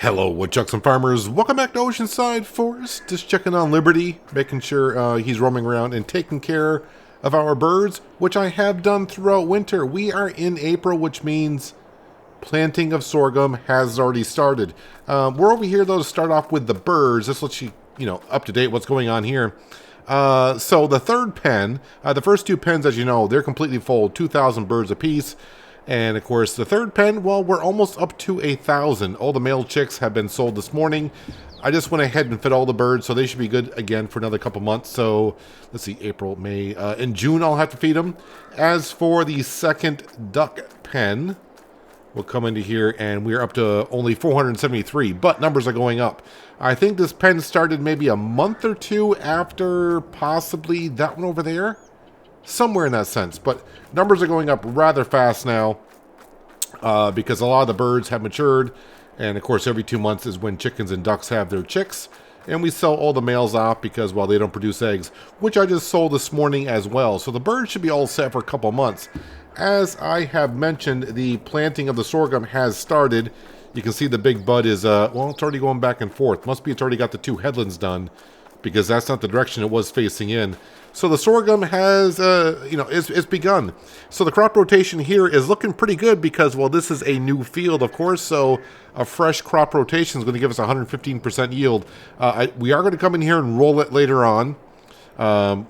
Hello, woodchucks and farmers. Welcome back to Oceanside Forest. Just checking on Liberty, making sure he's roaming around and taking care of our birds, which I have done throughout winter. We are in April, which means planting of sorghum has already started. We're over here, though, to start off with the birds. This lets you, up to date what's going on here. So the third pen, the first two pens, as you know, they're completely full, 2,000 birds apiece. And of course, the third pen, well, we're almost up to 1,000. All the male chicks have been sold this morning. I just went ahead and fed all the birds, so they should be good again for another couple months. So let's see, April, May, in June I'll have to feed them. As for the second duck pen, we'll come into here and we're up to only 473, but numbers are going up. I think this pen started maybe a month or two after possibly that one over there. Somewhere in that sense, but numbers are going up rather fast now because a lot of the birds have matured, and of course every 2 months is when chickens and ducks have their chicks, and we sell all the males off because, well, they don't produce eggs, which I just sold this morning as well. So the birds should be all set for a couple months. As I have mentioned, the planting of the sorghum has started. You can see the big bud is, well, it's already going back and forth. Must be it's already got the two headlands done, because that's not the direction it was facing in. So the sorghum has, it's begun. So the crop rotation here is looking pretty good because, well, this is a new field, of course, so a fresh crop rotation is going to give us 115% yield. We are going to come in here and roll it later on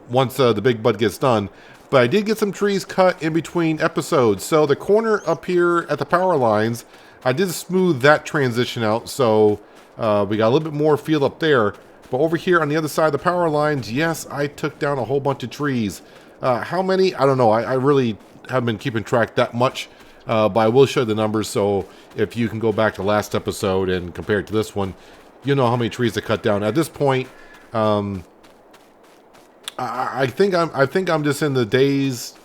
once the big bud gets done. But I did get some trees cut in between episodes. So the corner up here at the power lines, I did smooth that transition out, so we got a little bit more field up there. But over here on the other side of the power lines, yes, I took down a whole bunch of trees. How many? I don't know. I really haven't been keeping track that much, but I will show the numbers. So if you can go back to last episode and compare it to this one, you know how many trees I cut down. At this point, I think I'm just in the dazed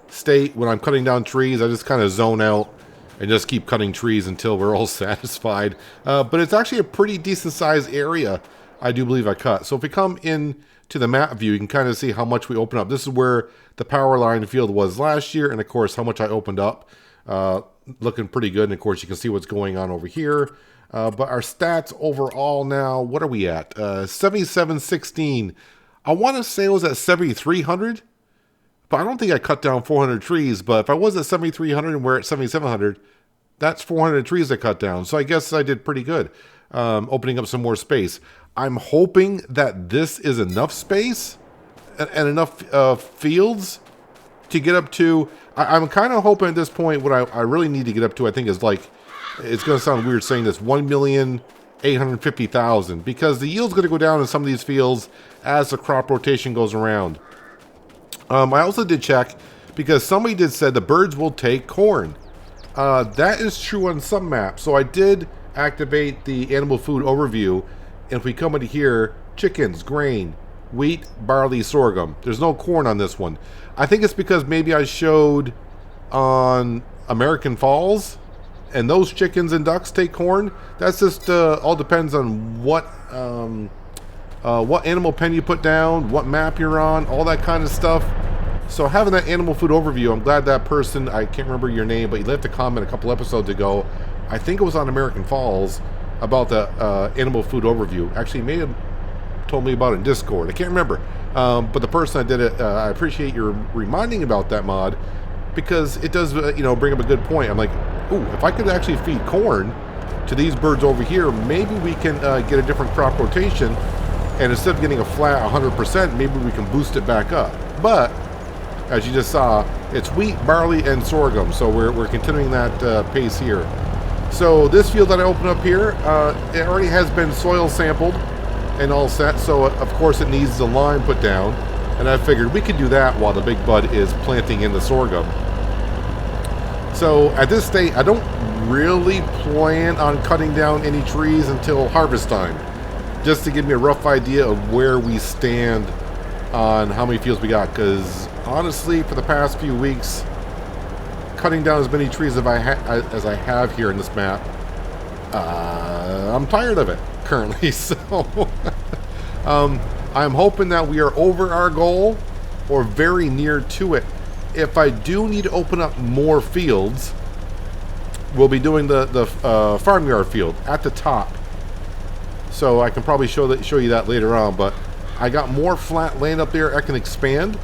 state when I'm cutting down trees. I just kind of zone out and just keep cutting trees until we're all satisfied. But it's actually a pretty decent sized area. I do believe I cut. So if we come in to the map view, you can kind of see how much we open up. This is where the power line field was last year, and of course how much I opened up. Looking pretty good, and of course you can see what's going on over here. But our stats overall now, what are we at? 7716. I want to say it was at 7,300, but I don't think I cut down 400 trees. But if I was at 7,300 and we're at 7,700, that's 400 trees I cut down. So I guess I did pretty good, opening up some more space. I'm hoping that this is enough space and enough fields to get up to. I'm kind of hoping at this point what I really need to get up to, I think, is like, it's going to sound weird saying this, 1,850,000, because the yield's going to go down in some of these fields as the crop rotation goes around. I also did check because somebody did said the birds will take corn. That is true on some maps. So I did activate the animal food overview. And if we come into here, chickens, grain, wheat, barley, sorghum. There's no corn on this one. I think it's because maybe I showed on American Falls, and those chickens and ducks take corn. That's just all depends on what animal pen you put down, what map you're on, all that kind of stuff. So having that animal food overview, I'm glad that person, I can't remember your name, but you left a comment a couple episodes ago. I think it was on American Falls, about the animal food overview. Actually, may have told me about it in Discord. I can't remember. But the person that did it, I appreciate your reminding about that mod, because it does, bring up a good point. I'm like, ooh, if I could actually feed corn to these birds over here, maybe we can get a different crop rotation, and instead of getting a flat 100%, maybe we can boost it back up. But as you just saw, it's wheat, barley, and sorghum. So we're continuing that pace here. So this field that I opened up here, it already has been soil sampled and all set. So of course it needs the lime put down. And I figured we could do that while the big bud is planting in the sorghum. So at this state, I don't really plan on cutting down any trees until harvest time. Just to give me a rough idea of where we stand on how many fields we got. Because honestly, for the past few weeks, cutting down as many trees as I have here in this map, I'm tired of it currently. So I'm hoping that we are over our goal or very near to it. If I do need to open up more fields, we'll be doing the farmyard field at the top. so I can probably show you that later on. But I got more flat land up there I can expand,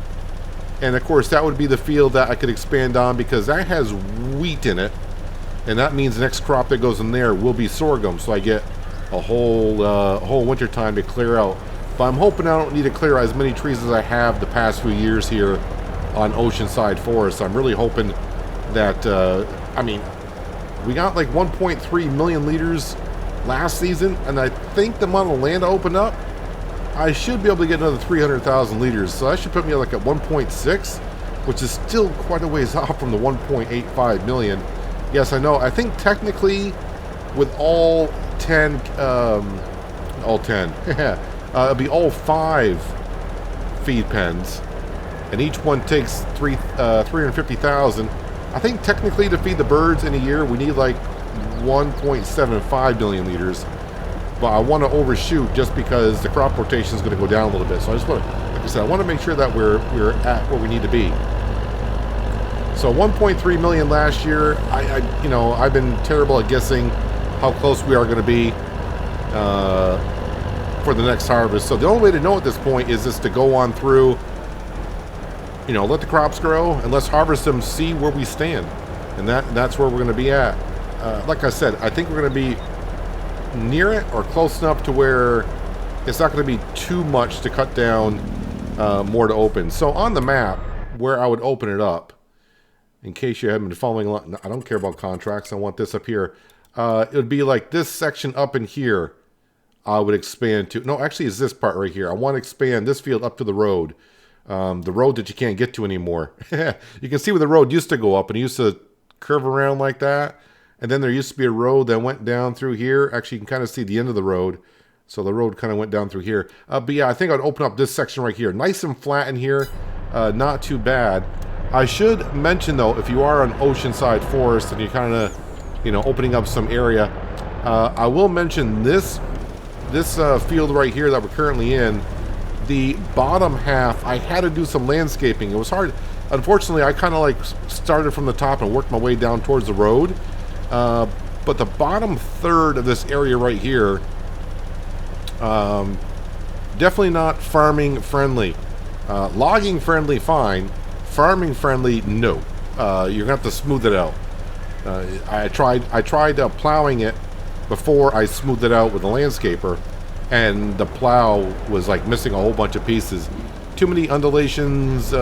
and of course that would be the field that I could expand on because that has wheat in it, and that means the next crop that goes in there will be sorghum. So I get a whole winter time to clear out. But I'm hoping I don't need to clear as many trees as I have the past few years here on Oceanside Forest. I'm really hoping that, I mean, we got like 1.3 million liters last season, and I think the amount of land I opened up, I should be able to get another 300,000 liters. So that should put me like at 1.6, which is still quite a ways off from the 1.85 million. Yes, I know. I think technically with all 10, it'll be all 5 feed pens, and each one takes 350,000. I think technically to feed the birds in a year, we need like 1.75 million liters, but I want to overshoot just because the crop rotation is going to go down a little bit. So I just want to, like I said, I want to make sure that we're at where we need to be. So 1.3 million last year. You know, I've been terrible at guessing how close we are going to be for the next harvest. So the only way to know at this point is just to go on through, you know, let the crops grow and let's harvest them, see where we stand, and that's where we're going to be at. Like I said, I think we're going to be near it or close enough to where it's not going to be too much to cut down more to open. So on the map where I would open it up, in case you haven't been following along, I don't care about contracts, I want this up here. It would be like this section up in here I would expand to. No, actually it's this part right here. I want to expand this field up to the road. The road that you can't get to anymore. You can see where the road used to go up, and it used to curve around like that. And then there used to be a road that went down through here. Actually, you can kind of see the end of the road. So the road kind of went down through here. But yeah, I think I'd open up this section right here. Nice and flat in here. Not too bad. I should mention, though, if you are on Oceanside Forest and you're kind of, you know, opening up some area, I will mention this field right here that we're currently in. The bottom half, I had to do some landscaping. It was hard. Unfortunately, I kind of like started from the top and worked my way down towards the road. But the bottom third of this area right here, definitely not farming friendly. Logging friendly, fine. Farming friendly, no. You're gonna have to smooth it out. I tried plowing it before I smoothed it out with a landscaper, and the plow was like missing a whole bunch of pieces. Too many undulations,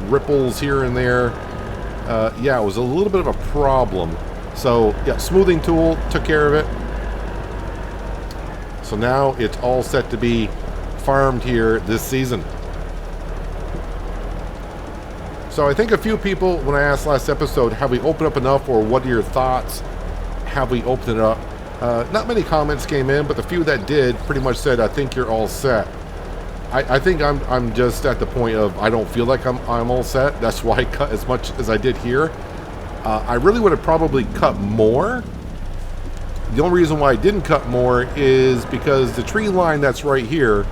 ripples here and there. Yeah, it was a little bit of a problem. So yeah, smoothing tool took care of it. So now it's all set to be farmed here this season. So I think a few people, when I asked last episode, have we opened up enough, or what are your thoughts? Have we opened it up? Not many comments came in, but the few that did pretty much said, I think you're all set. I think I'm just at the point of I don't feel like I'm all set. That's why I cut as much as I did here. I really would have probably cut more. The only reason why I didn't cut more is because the tree line that's right here,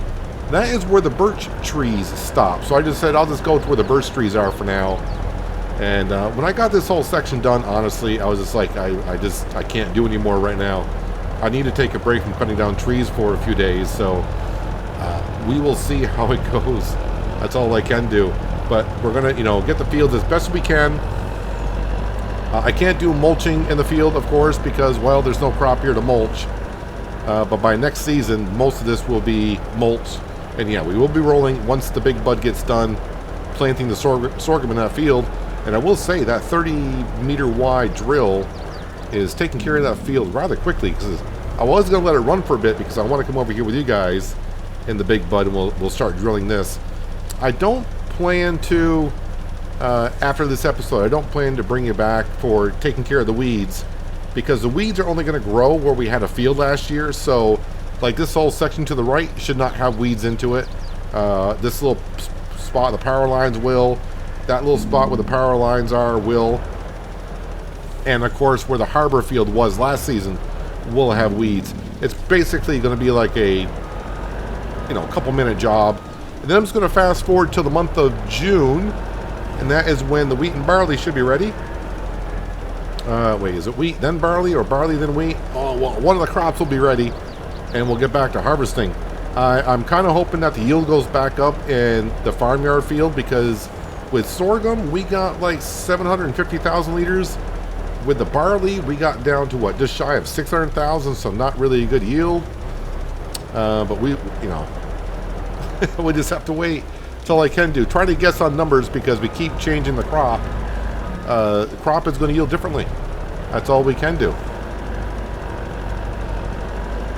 that is where the birch trees stop. So I just said I'll just go to where the birch trees are for now. And when I got this whole section done, honestly, I was just like, I can't do any more right now. I need to take a break from cutting down trees for a few days. So we will see how it goes. That's all I can do. But we're gonna, you know, get the fields as best we can. I can't do mulching in the field, of course, because, well, there's no crop here to mulch. But by next season, most of this will be mulched. And yeah, we will be rolling once the big bud gets done planting the sorghum in that field. And I will say that 30-meter wide drill is taking care of that field rather quickly, because I was going to let it run for a bit because I want to come over here with you guys in the big bud, and we'll start drilling this. I don't plan to, after this episode, I don't plan to bring you back for taking care of the weeds, because the weeds are only going to grow where we had a field last year. So like this whole section to the right should not have weeds into it. This little spot, the power lines will. That little spot where the power lines are will. And of course where the harbor field was last season will have weeds. It's basically going to be like a, you know, couple minute job. And then I'm just going to fast forward to the month of June, and that is when the wheat and barley should be ready. Wait, is it wheat then barley, or barley then wheat? Oh, well, one of the crops will be ready. and we'll get back to harvesting. I'm kind of hoping that the yield goes back up in the farmyard field, because with sorghum, we got like 750,000 liters. With the barley, we got down to what, just shy of 600,000, so not really a good yield. But we, we just have to wait till I can do. Try to guess on numbers, because we keep changing the crop. The crop is going to yield differently. That's all we can do.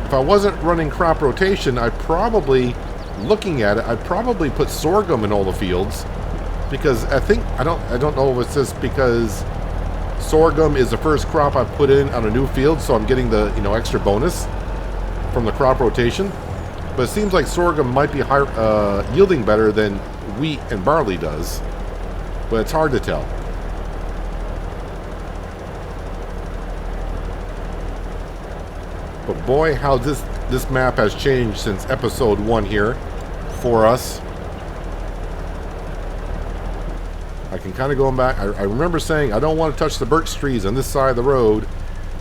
If I wasn't running crop rotation, I'd probably, looking at it, I'd probably put sorghum in all the fields, because I don't know if it's just because sorghum is the first crop I put in on a new field, so I'm getting the extra bonus from the crop rotation. But it seems like sorghum might be higher, yielding better than wheat and barley does, but it's hard to tell. But boy, how this map has changed since episode 1 here for us. I can kind of go back. I remember saying I don't want to touch the birch trees on this side of the road,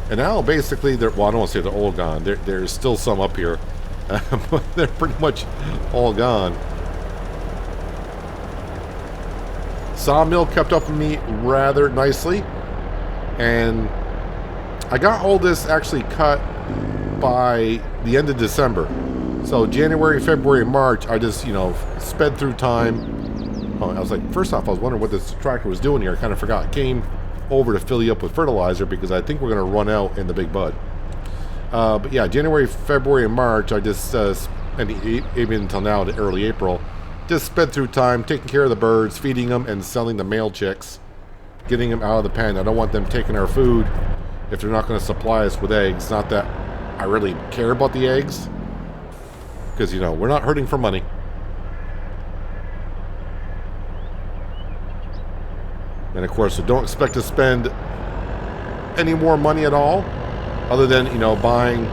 and now basically I don't want to say they're all gone. There's still some up here, but they're pretty much all gone. Sawmill kept up with me rather nicely, and I got all this actually cut by the end of December. So January, February, March, I just, sped through time. Oh, I was like, first off, I was wondering what this tractor was doing here. I kind of forgot. It came over to fill you up with fertilizer, because I think we're going to run out in the big bud. But yeah, January, February, and March, I just, and even until now, to early April, just sped through time, taking care of the birds, feeding them, and selling the male chicks, getting them out of the pen. I don't want them taking our food if they're not going to supply us with eggs. Not that I really care about the eggs, because, we're not hurting for money. And of course, I don't expect to spend any more money at all, other than, buying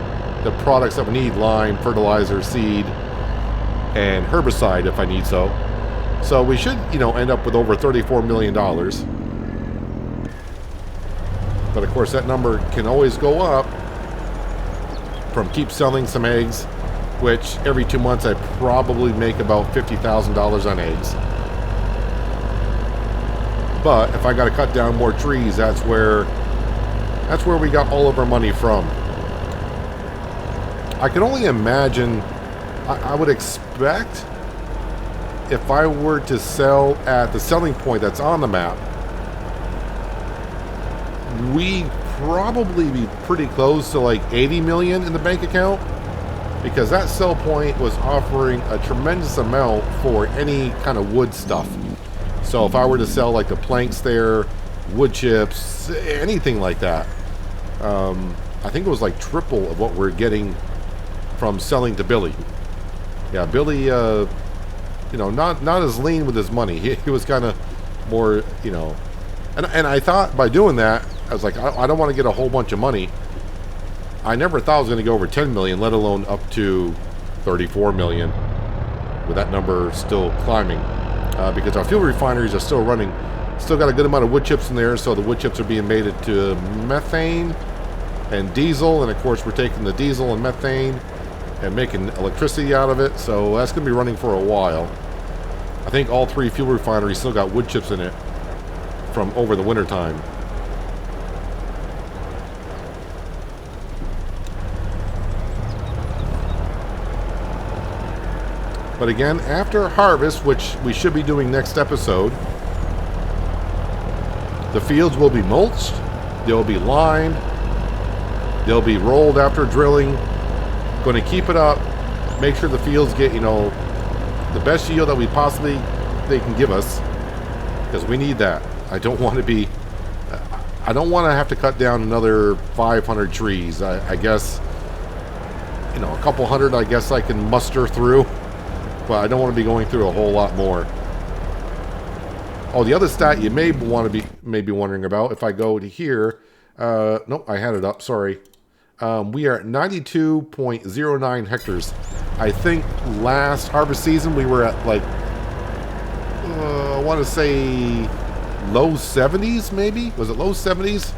the products that we need: lime, fertilizer, seed, and herbicide if I need so. So we should, end up with over $34 million. But of course, that number can always go up from keep selling some eggs, which every 2 months I probably make about $50,000 on eggs. But if I got to cut down more trees, that's where we got all of our money from. I can only imagine. I would expect, if I were to sell at the selling point that's on the map, we'd probably be pretty close to like 80 million in the bank account, because that sell point was offering a tremendous amount for any kind of wood stuff. So if I were to sell like the planks there, wood chips, anything like that, I think it was like triple of what we're getting from selling to Billy. Yeah, Billy, not as lean with his money. He was kind of more, and I thought by doing that, I was like, I don't want to get a whole bunch of money. I never thought I was going to go over 10 million, let alone up to 34 million, with that number still climbing. Because our fuel refineries are still running, still got a good amount of wood chips in there, so the wood chips are being made into methane and diesel, and of course we're taking the diesel and methane and making electricity out of it, so that's going to be running for a while. I think all 3 fuel refineries still got wood chips in it from over the winter time. But again, after harvest, which we should be doing next episode, the fields will be mulched, they'll be limed, they'll be rolled after drilling. Going to keep it up, make sure the fields get, the best yield that they can give us, because we need that. I don't want to have to cut down another 500 trees. I guess, a couple hundred, I guess I can muster through. But I don't want to be going through a whole lot more. Oh, the other stat you may be wondering about, if I go to here, nope, I had it up, sorry. We are at 92.09 hectares. I think last harvest season we were at like, I want to say low 70s maybe? Was it low 70s?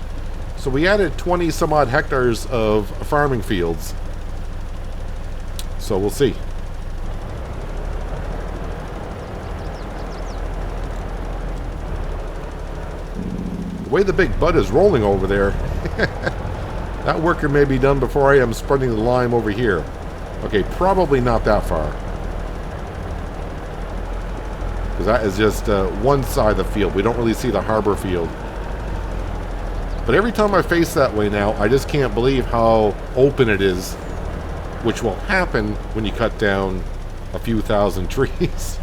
So we added 20 some odd hectares of farming fields. So we'll see. The way the big bud is rolling over there, that worker may be done before I am spreading the lime over here. Okay, probably not that far. Because that is just one side of the field. We don't really see the harbor field. But every time I face that way now, I just can't believe how open it is, which will happen when you cut down a few thousand trees.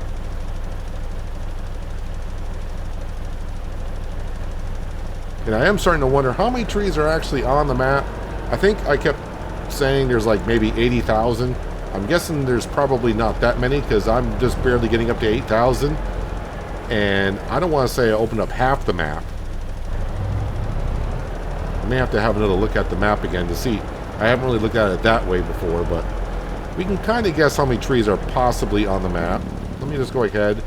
And I am starting to wonder how many trees are actually on the map. I think I kept saying there's like maybe 80,000. I'm guessing there's probably not that many because I'm just barely getting up to 8,000. And I don't want to say I opened up half the map. I may have to have another look at the map again to see. I haven't really looked at it that way before, but we can kind of guess how many trees are possibly on the map. Let me just go ahead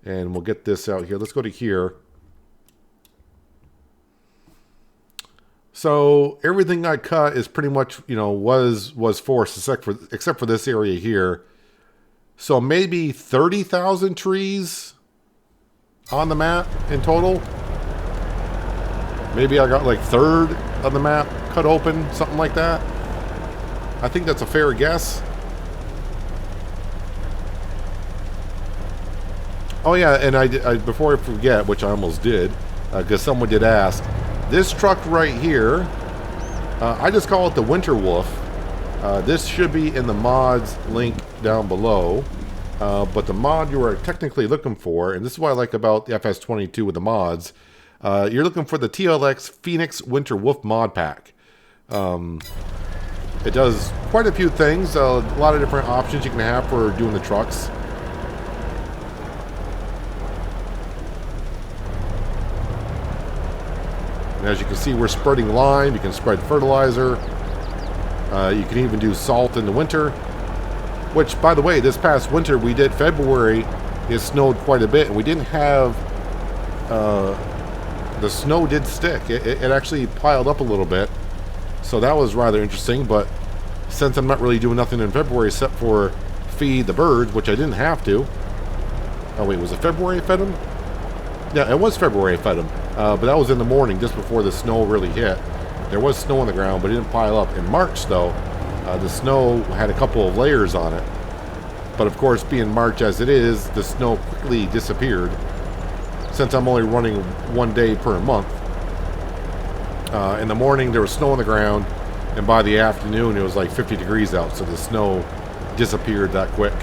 and we'll get this out here. Let's go to here. So everything I cut is pretty much, you know, was forest except for this area here. So maybe 30,000 trees on the map in total. Maybe I got like third of the map cut open, something like that. I think that's a fair guess. Oh yeah, and I before I forget, which I almost did, because someone did ask. This truck right here, I just call it the Winter Wolf. This should be in the mods link down below. But the mod you are technically looking for, and this is what I like about the FS22 with the mods, you're looking for the TLX Phoenix Winter Wolf mod pack. It does quite a few things, a lot of different options you can have for doing the trucks. And as you can see, we're spreading lime. You can spread fertilizer. You can even do salt in the winter. Which, by the way, this past winter we did February. It snowed quite a bit, and we didn't have. The snow did stick. It actually piled up a little bit, so that was rather interesting. But since I'm not really doing nothing in February except for feed the birds, which I didn't have to. Oh wait, was it February I fed them? Yeah, it was February I fed them. But that was in the morning, just before the snow really hit. There was snow on the ground, but it didn't pile up. In March, though, the snow had a couple of layers on it. But of course, being March as it is, the snow quickly disappeared. Since I'm only running 1 day per month. In the morning, there was snow on the ground. And by the afternoon, it was like 50 degrees out. So the snow disappeared that quick.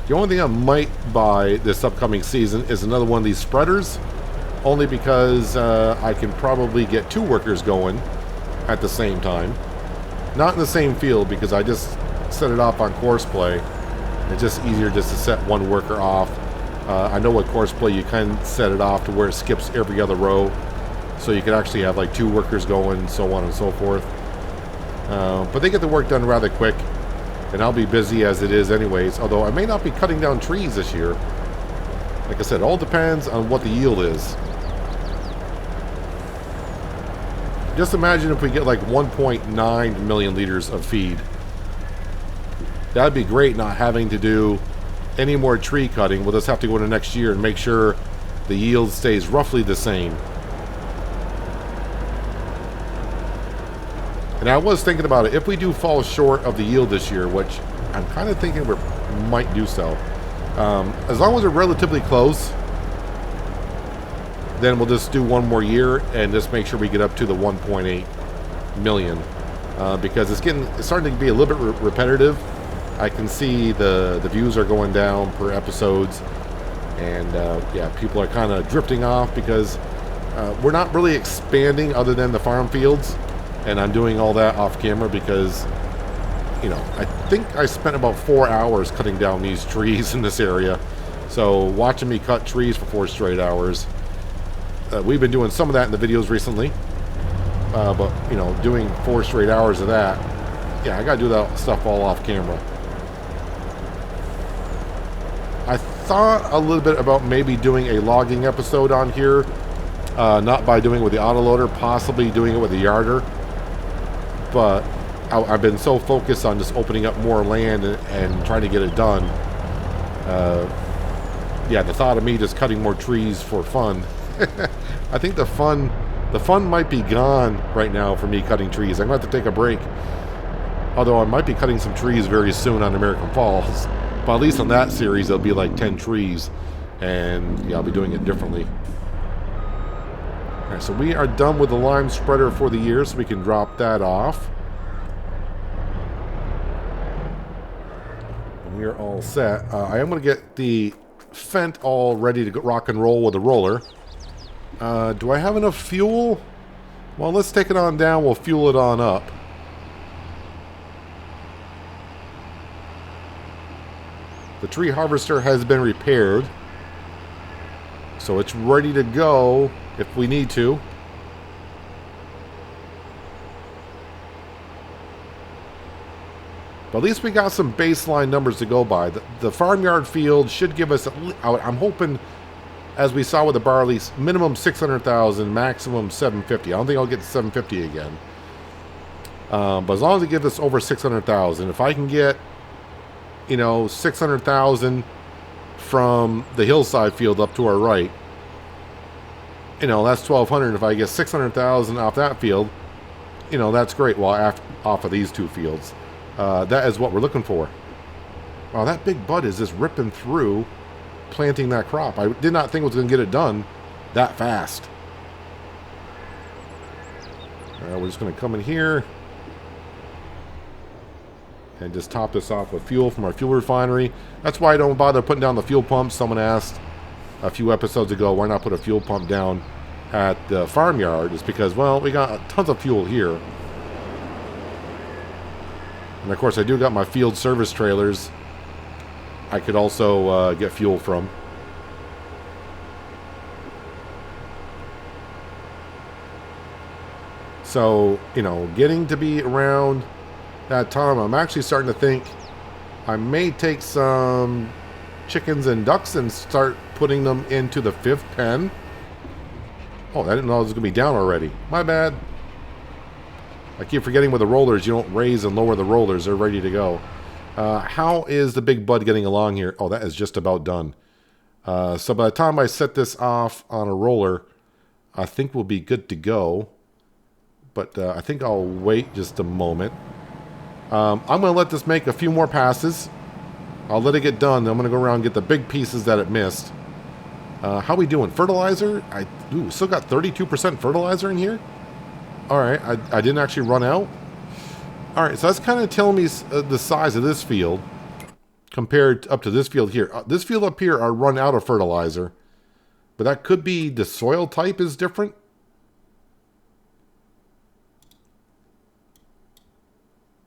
The only thing I might buy this upcoming season is another one of these spreaders. Only because I can probably get 2 workers going at the same time. Not in the same field because I just set it off on courseplay. It's just easier just to set one worker off. I know with courseplay you can set it off to where it skips every other row. So you can actually have like 2 workers going, so on and so forth. But they get the work done rather quick. And I'll be busy as it is anyways, although I may not be cutting down trees this year. Like I said, it all depends on what the yield is. Just imagine if we get like 1.9 million liters of feed. That'd be great, not having to do any more tree cutting. We'll just have to go into next year and make sure the yield stays roughly the same. And I was thinking about it, if we do fall short of the yield this year, which I'm kind of thinking we might do so, as long as we're relatively close, then we'll just do 1 more year and just make sure we get up to the 1.8 million. Because it's starting to be a little bit repetitive. I can see the views are going down per episodes. And yeah, people are kind of drifting off because we're not really expanding other than the farm fields. And I'm doing all that off camera because, you know, I think I spent about 4 hours cutting down these trees in this area. So watching me cut trees for 4 straight hours. We've been doing some of that in the videos recently. But, you know, doing 4 straight hours of that, yeah, I gotta do that stuff all off camera. I thought a little bit about maybe doing a logging episode on here. Not by doing it with the autoloader, possibly doing it with the yarder. But I've been so focused on just opening up more land and trying to get it done. Yeah, the thought of me just cutting more trees for fun. I think the fun might be gone right now for me cutting trees. I'm going to have to take a break. Although I might be cutting some trees very soon on American Falls. But at least on that series, it'll be like 10 trees. And yeah, I'll be doing it differently. Alright, so we are done with the lime spreader for the year, so we can drop that off. And we are all set. I am going to get the Fent all ready to rock and roll with the roller. Do I have enough fuel? Well, let's take it on down. We'll fuel it on up. The tree harvester has been repaired, so it's ready to go if we need to. But at least we got some baseline numbers to go by. The farmyard field should give us, I'm hoping, as we saw with the barley, minimum 600,000, maximum 750. I don't think I'll get to 750 again. But as long as it gives us over 600,000, if I can get, 600,000 from the hillside field up to our right, that's 1,200. If I get 600,000 off that field, that's great. Well, off of these two fields. That is what we're looking for. Wow, that big bud is just ripping through planting that crop. I did not think it was going to get it done that fast. We're just going to come in here and just top this off with fuel from our fuel refinery. That's why I don't bother putting down the fuel pumps. Someone asked a few episodes ago, why not put a fuel pump down at the farmyard? It's because, well, we got tons of fuel here. And of course, I do got my field service trailers I could also get fuel from. So, getting to be around that time, I'm actually starting to think I may take some chickens and ducks and start putting them into the 5th pen. Oh, I didn't know it was going to be down already. My bad. I keep forgetting with the rollers, you don't raise and lower the rollers. They're ready to go. How is the big bud getting along here? Oh, that is just about done. So by the time I set this off on a roller, I think we'll be good to go. But I think I'll wait just a moment. I'm going to let this make a few more passes. I'll let it get done. Then I'm going to go around and get the big pieces that it missed. How we doing? Fertilizer? Still got 32% fertilizer in here? Alright, I didn't actually run out. Alright, so that's kind of telling me the size of this field compared up to this field here. This field up here, I run out of fertilizer. But that could be the soil type is different.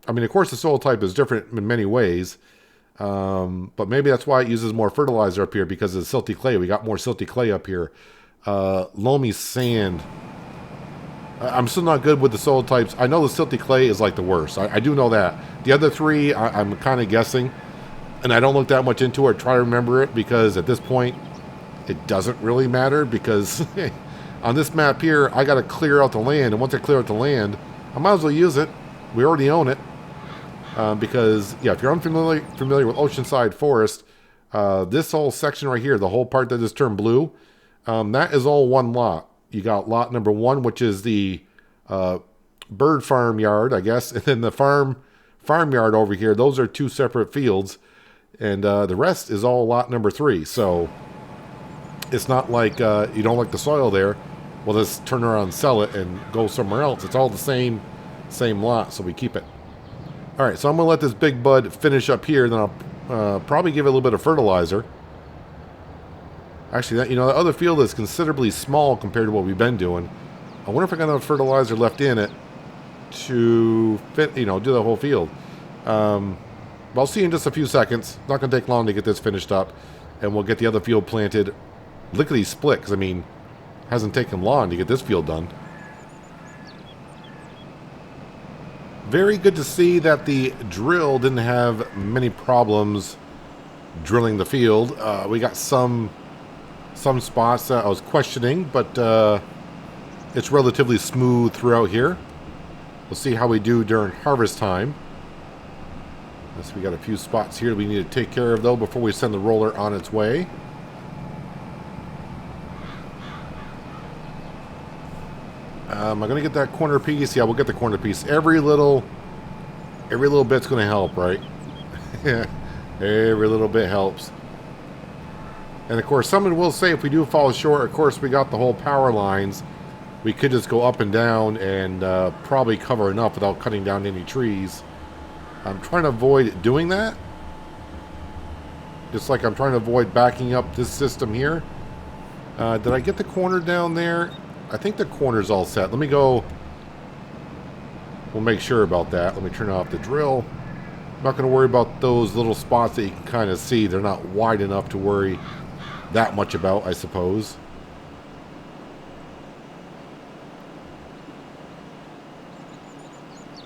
I mean, of course, the soil type is different in many ways. But maybe that's why it uses more fertilizer up here, because of the silty clay. We got more silty clay up here. Loamy sand. I'm still not good with the soil types. I know the silty clay is like the worst. I do know that. The other three, I'm kind of guessing. And I don't look that much into it or try to remember it, because at this point, it doesn't really matter. Because on this map here, I got to clear out the land. And once I clear out the land, I might as well use it. We already own it. Because, yeah, if you're unfamiliar with Oceanside Forest, this whole section right here, the whole part that is turned blue, that is all one lot. You got lot number 1, which is the bird farm yard, I guess, and then the farmyard over here. Those are 2 separate fields, and the rest is all lot number 3. So it's not like you don't like the soil there. Well, just turn around and sell it and go somewhere else. It's all the same lot, so we keep it. All right, so I'm going to let this big bud finish up here, then I'll probably give it a little bit of fertilizer. Actually, that the other field is considerably small compared to what we've been doing. I wonder if I got enough fertilizer left in it to fit, do the whole field. But I'll see you in just a few seconds. Not going to take long to get this finished up, and we'll get the other field planted lickety split, because, it hasn't taken long to get this field done. Very good to see that the drill didn't have many problems drilling the field. We got some spots that I was questioning, but it's relatively smooth throughout here. We'll see how we do during harvest time. So we got a few spots here we need to take care of, though, before we send the roller on its way. Am I going to get that corner piece? Yeah, we'll get the corner piece. Every little bit's going to help, right? Every little bit helps. And, of course, someone will say if we do fall short, of course, we got the whole power lines. We could just go up and down and probably cover enough without cutting down any trees. I'm trying to avoid doing that. Just like I'm trying to avoid backing up this system here. Did I get the corner down there? I think the corner's all set. Let me go. We'll make sure about that. Let me turn off the drill. I'm not going to worry about those little spots that you can kind of see. They're not wide enough to worry that much about, I suppose.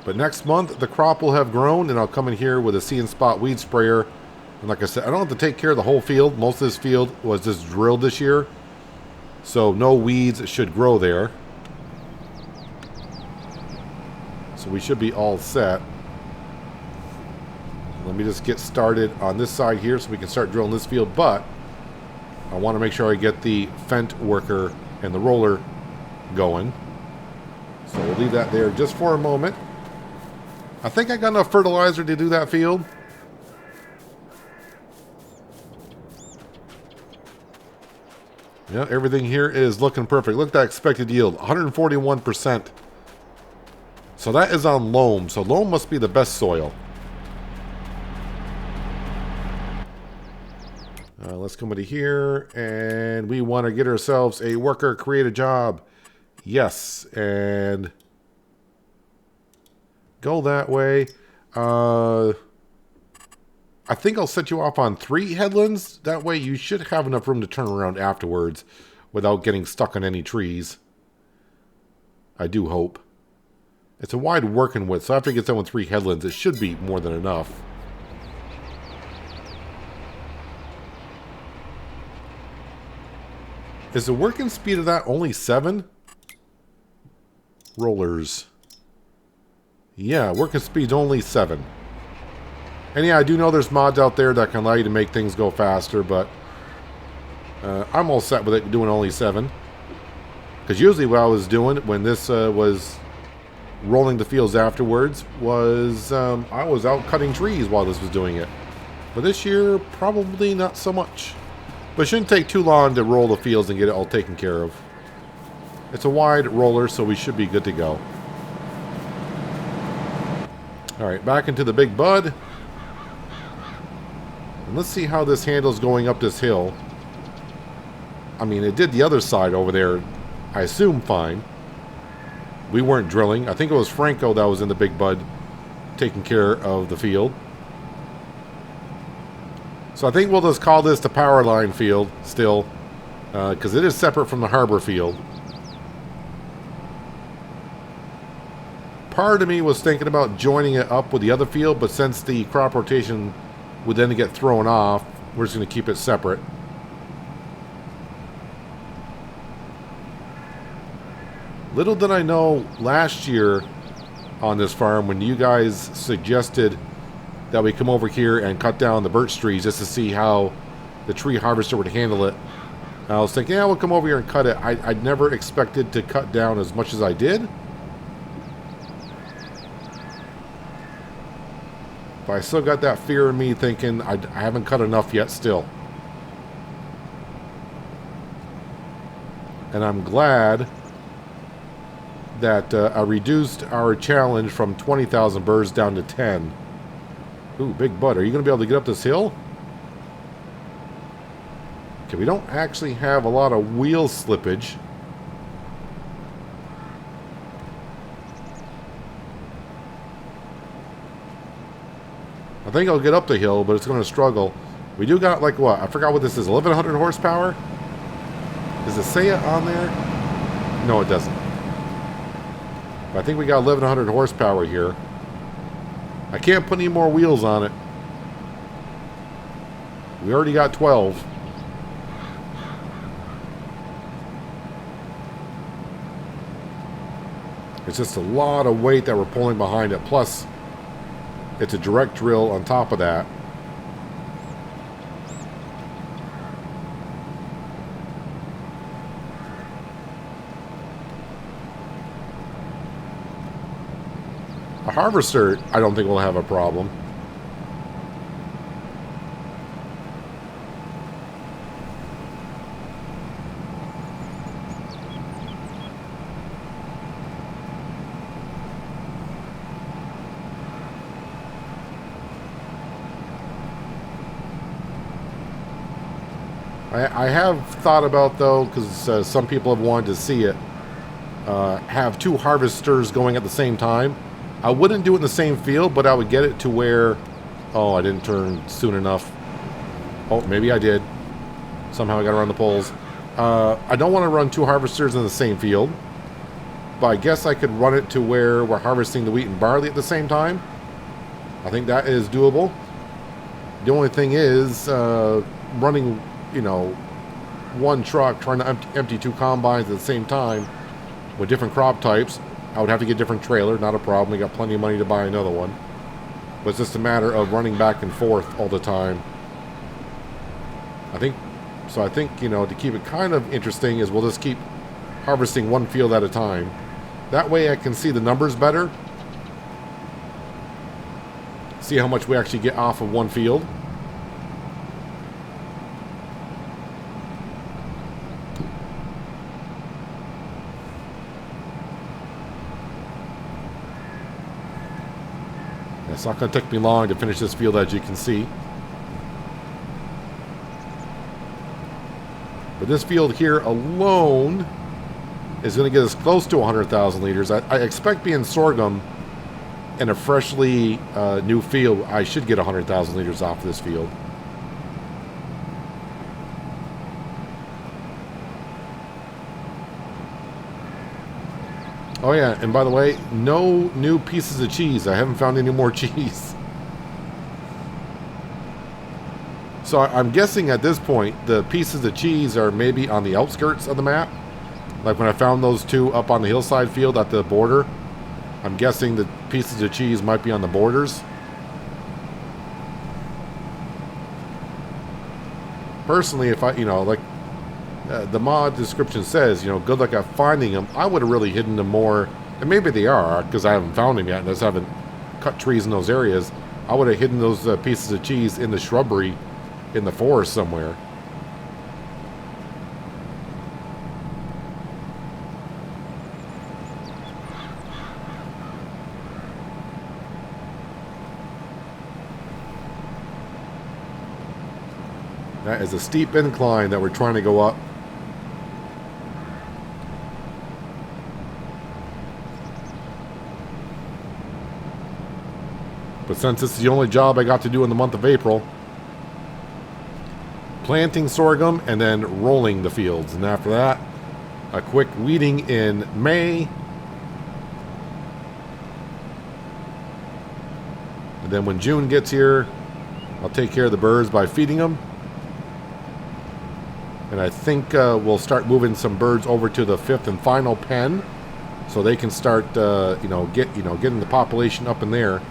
But next month, the crop will have grown, and I'll come in here with a See and Spot weed sprayer. And like I said, I don't have to take care of the whole field. Most of this field was just drilled this year. So no weeds should grow there. So we should be all set. Let me just get started on this side here so we can start drilling this field. But I want to make sure I get the Fendt worker and the roller going. So we'll leave that there just for a moment. I think I got enough fertilizer to do that field. Yeah, everything here is looking perfect. Look at that expected yield, 141%. So that is on loam. So loam must be the best soil. Let's come into here, and we want to get ourselves a worker, create a job. Yes, and go that way. I think I'll set you off on 3 headlands. That way you should have enough room to turn around afterwards without getting stuck on any trees. I do hope. It's a wide working width, so after it gets done with 3 headlands, it should be more than enough. Is the working speed of that only 7? Rollers. Yeah, working speed's only 7. And yeah, I do know there's mods out there that can allow you to make things go faster, but I'm all set with it doing only 7. Because usually what I was doing when this was rolling the fields afterwards was I was out cutting trees while this was doing it. But this year, probably not so much. But it shouldn't take too long to roll the fields and get it all taken care of. It's a wide roller, so we should be good to go. Alright, back into the big bud. And let's see how this handles going up this hill. I mean, it did the other side over there, I assume, fine. We weren't drilling. I think it was Franco that was in the big bud taking care of the field. So I think we'll just call this the power line field still, because it is separate from the harbor field. Part of me was thinking about joining it up with the other field, but since the crop rotation would then get thrown off, we're just going to keep it separate. Little did I know last year on this farm when you guys suggested that we come over here and cut down the birch trees just to see how the tree harvester would handle it. I was thinking, yeah, we'll come over here and cut it. I'd never expected to cut down as much as I did. But I still got that fear in me thinking I haven't cut enough yet still. And I'm glad that I reduced our challenge from 20,000 birds down to 10. Ooh, big bud. Are you going to be able to get up this hill? Okay, we don't actually have a lot of wheel slippage. I think I'll get up the hill, but it's going to struggle. We do got, like, what? I forgot what this is. 1,100 horsepower? Does it say it on there? No, it doesn't. But I think we got 1,100 horsepower here. I can't put any more wheels on it. We already got 12. It's just a lot of weight that we're pulling behind it. Plus, it's a direct drill on top of that. A harvester, I don't think will have a problem. I have thought about, though, because some people have wanted to see it, have two harvesters going at the same time. I wouldn't do it in the same field, but I would get it to where... Oh, I didn't turn soon enough. Oh, maybe I did. Somehow I got around the poles. I don't want to run two harvesters in the same field, but I guess I could run it to where we're harvesting the wheat and barley at the same time. I think that is doable. The only thing is, running, you know, one truck trying to empty two combines at the same time with different crop types, I would have to get a different trailer. Not a problem. We got plenty of money to buy another one. But it's just a matter of running back and forth all the time. I think, you know, to keep it kind of interesting is we'll just keep harvesting one field at a time. That way I can see the numbers better. See how much we actually get off of one field. It's not going to take me long to finish this field, as you can see. But this field here alone is going to get us close to 100,000 liters. I expect being sorghum in a freshly new field, I should get 100,000 liters off this field. Oh yeah, and by the way, no new pieces of cheese. I haven't found any more cheese. So I'm guessing at this point, the pieces of cheese are maybe on the outskirts of the map. Like when I found those two up on the hillside field at the border, I'm guessing the pieces of cheese might be on the borders. Personally, if I, you know, like the mod description says, you know, good luck at finding them, I would have really hidden them more, and maybe they are, because I haven't found them yet, and I just haven't cut trees in those areas. I would have hidden those pieces of cheese in the shrubbery in the forest somewhere. That is a steep incline that we're trying to go up. But since this is the only job I got to do in the month of April, planting sorghum and then rolling the fields. And after that, a quick weeding in May. And then when June gets here, I'll take care of the birds by feeding them. And I think we'll start moving some birds over to the fifth and final pen, so they can start, getting the population up in there.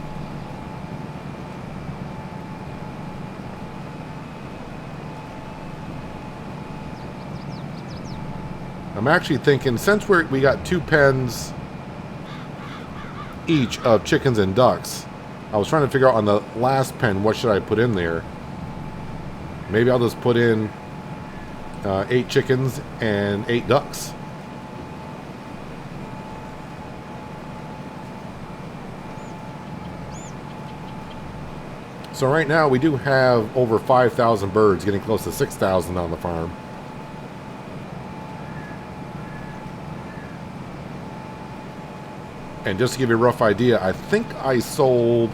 I'm actually thinking, since we got two pens each of chickens and ducks, I was trying to figure out on the last pen, what should I put in there? Maybe I'll just put in 8 chickens and 8 ducks. So right now we do have over 5,000 birds, getting close to 6,000 on the farm. And just to give you a rough idea, I think I sold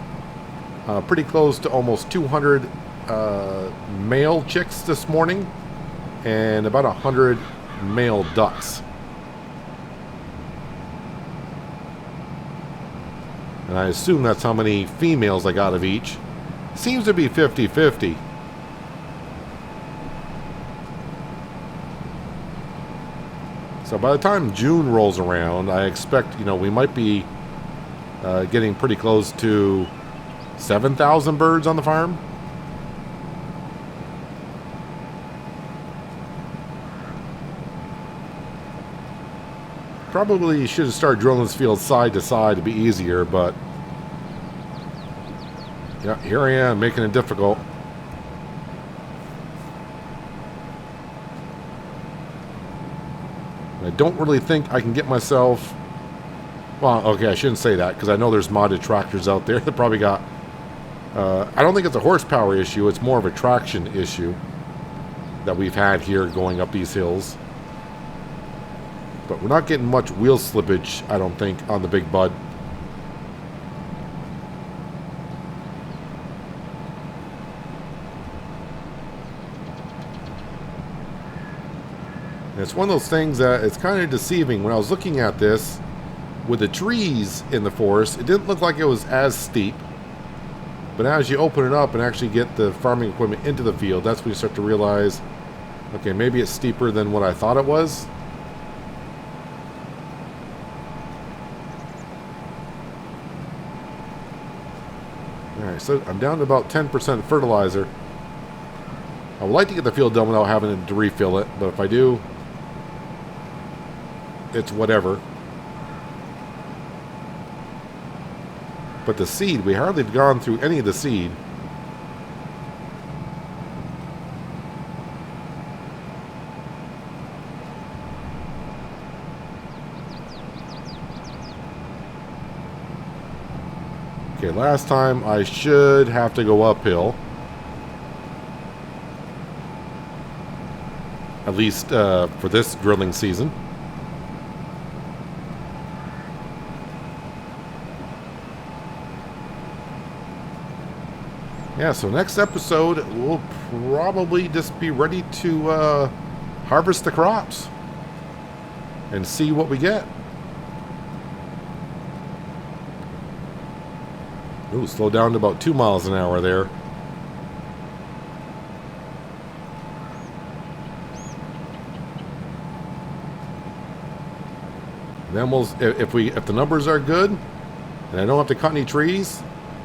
pretty close to almost 200 male chicks this morning and about 100 male ducks. And I assume that's how many females I got of each. Seems to be 50-50. So by the time June rolls around, I expect, we might be getting pretty close to 7,000 birds on the farm. Probably should have started drilling this field side to side to be easier, but yeah, here I am making it difficult. I don't really think I can get myself... Well, okay, I shouldn't say that, because I know there's modded tractors out there that probably got... I don't think it's a horsepower issue, it's more of a traction issue that we've had here going up these hills. But we're not getting much wheel slippage, I don't think, on the Big Bud. And it's one of those things that it's kind of deceiving. When I was looking at this, with the trees in the forest, it didn't look like it was as steep. But as you open it up and actually get the farming equipment into the field, that's when you start to realize, okay, maybe it's steeper than what I thought it was. Alright, so I'm down to about 10% fertilizer. I would like to get the field done without having to refill it, but if I do, it's whatever. But the seed, we hardly have gone through any of the seed. Okay, last time I should have to go uphill. At least for this drilling season. Yeah, so next episode, we'll probably just be ready to harvest the crops and see what we get. Ooh, slow down to about 2 miles an hour there. And then we'll, if the numbers are good, and I don't have to cut any trees.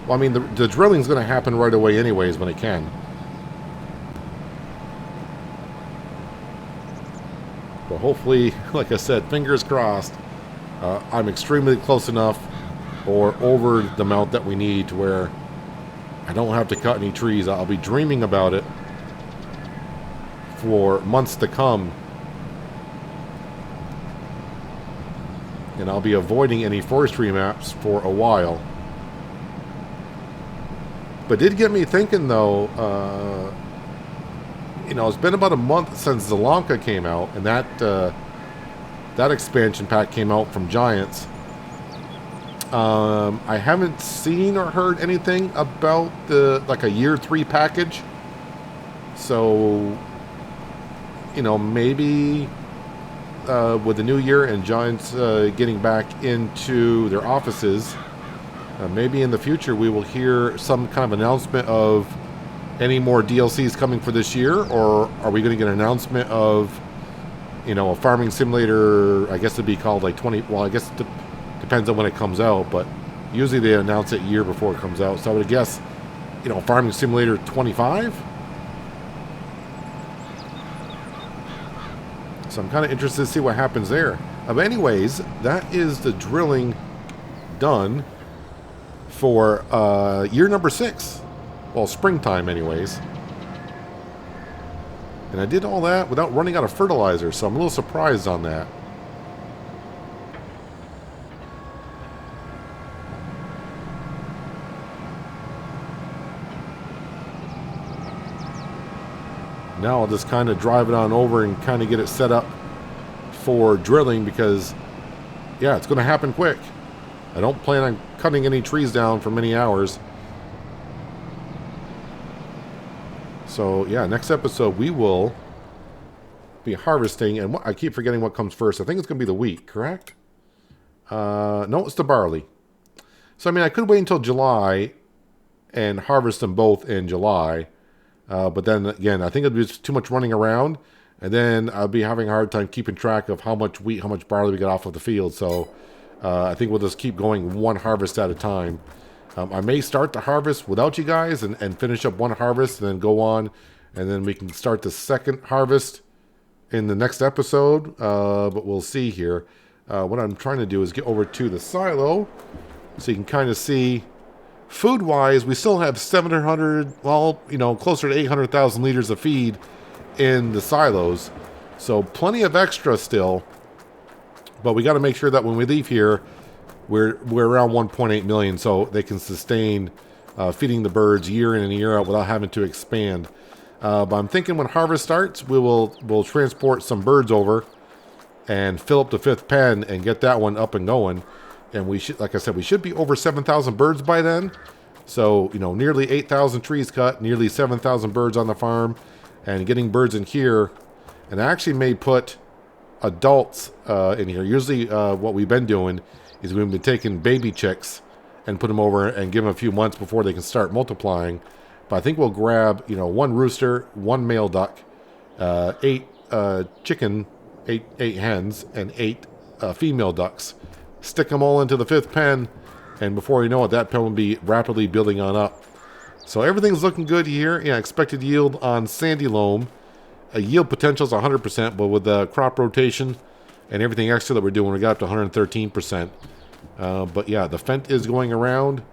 Well, I mean, the drilling's going to happen right away anyways when it can. But hopefully, like I said, fingers crossed, I'm extremely close enough or over the amount that we need to where I don't have to cut any trees. I'll be dreaming about it for months to come. And I'll be avoiding any forestry maps for a while. But did get me thinking, though, it's been about a month since Zelanka came out, and that expansion pack came out from Giants. I haven't seen or heard anything about a year 3 package. So, maybe with the new year and Giants getting back into their offices, maybe in the future we will hear some kind of announcement of any more DLCs coming for this year, or are we going to get an announcement of, a farming simulator? I guess it'd be called like 20. Well, I guess it depends on when it comes out, but usually they announce it a year before it comes out. So I would guess, farming simulator 25. So I'm kind of interested to see what happens there. But anyways, that is the drilling done for year number 6. Well, springtime anyways. And I did all that without running out of fertilizer, so I'm a little surprised on that. Now I'll just kind of drive it on over and kind of get it set up for drilling because, yeah, it's going to happen quick. I don't plan on cutting any trees down for many hours. So, yeah, next episode we will be harvesting. And I keep forgetting what comes first. I think it's going to be the wheat, correct? No, it's the barley. So, I mean, I could wait until July and harvest them both in July. But then, again, I think it'd be too much running around. And then I'll be having a hard time keeping track of how much wheat, how much barley we get off of the field. So I think we'll just keep going one harvest at a time. I may start the harvest without you guys and finish up one harvest and then go on. And then we can start the second harvest in the next episode. But we'll see here. What I'm trying to do is get over to the silo so you can kind of see food-wise, we still have 700, well, closer to 800,000 liters of feed in the silos, so plenty of extra still, but we got to make sure that when we leave here we're around 1.8 million, so they can sustain feeding the birds year in and year out without having to expand. But I'm thinking when harvest starts, we'll transport some birds over and fill up the 5th pen and get that one up and going, and we should, like I said, we should be over 7,000 birds by then. So nearly 8,000 trees cut, nearly 7,000 birds on the farm. And getting birds in here, and I actually may put adults in here. Usually what we've been doing is we've been taking baby chicks and put them over and give them a few months before they can start multiplying. But I think we'll grab, one rooster, one male duck, 8 chicken, 8 hens, and 8 female ducks. Stick them all into the 5th pen, and before you know it, that pen will be rapidly building on up. So everything's looking good here. Yeah, expected yield on sandy loam. Yield potential is 100%, but with the crop rotation and everything extra that we're doing, we got up to 113%. But yeah, the Fent is going around,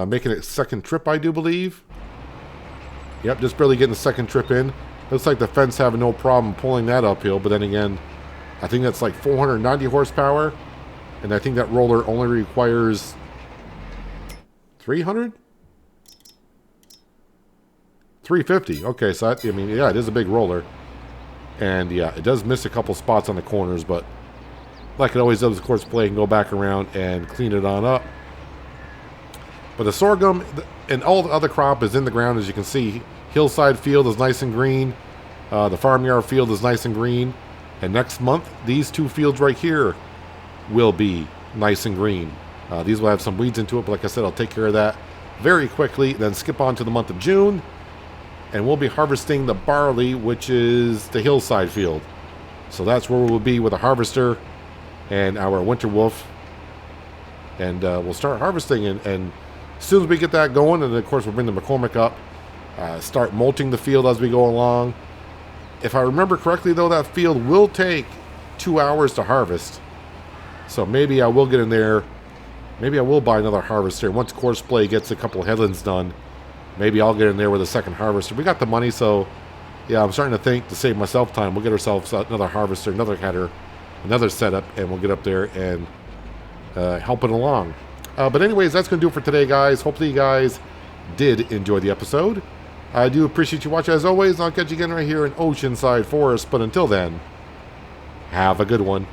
making its second trip, I do believe. Yep, just barely getting the second trip in. Looks like the Fent's having no problem pulling that uphill, but then again, I think that's like 490 horsepower, and I think that roller only requires 300? 350. Okay, so that, yeah, it is a big roller. And yeah, it does miss a couple spots on the corners, but like it always does, of course, play and go back around and clean it on up. But the sorghum and all the other crop is in the ground, as you can see. Hillside field is nice and green. The farmyard field is nice and green. And next month, these 2 fields right here will be nice and green. These will have some weeds into it, but like I said, I'll take care of that very quickly. Then skip on to the month of June. And we'll be harvesting the barley, which is the hillside field. So that's where we'll be with a harvester and our winter wolf. And we'll start harvesting. And as soon as we get that going, and of course we'll bring the McCormick up, start mulching the field as we go along. If I remember correctly, though, that field will take 2 hours to harvest. So maybe I will get in there. Maybe I will buy another harvester. Once Courseplay gets a couple headlands done, maybe I'll get in there with a second harvester. We got the money, so yeah, I'm starting to think to save myself time. We'll get ourselves another harvester, another header, another setup, and we'll get up there and help it along. But anyways, that's going to do it for today, guys. Hopefully you guys did enjoy the episode. I do appreciate you watching as always. I'll catch you again right here in Oceanside Forest. But until then, have a good one.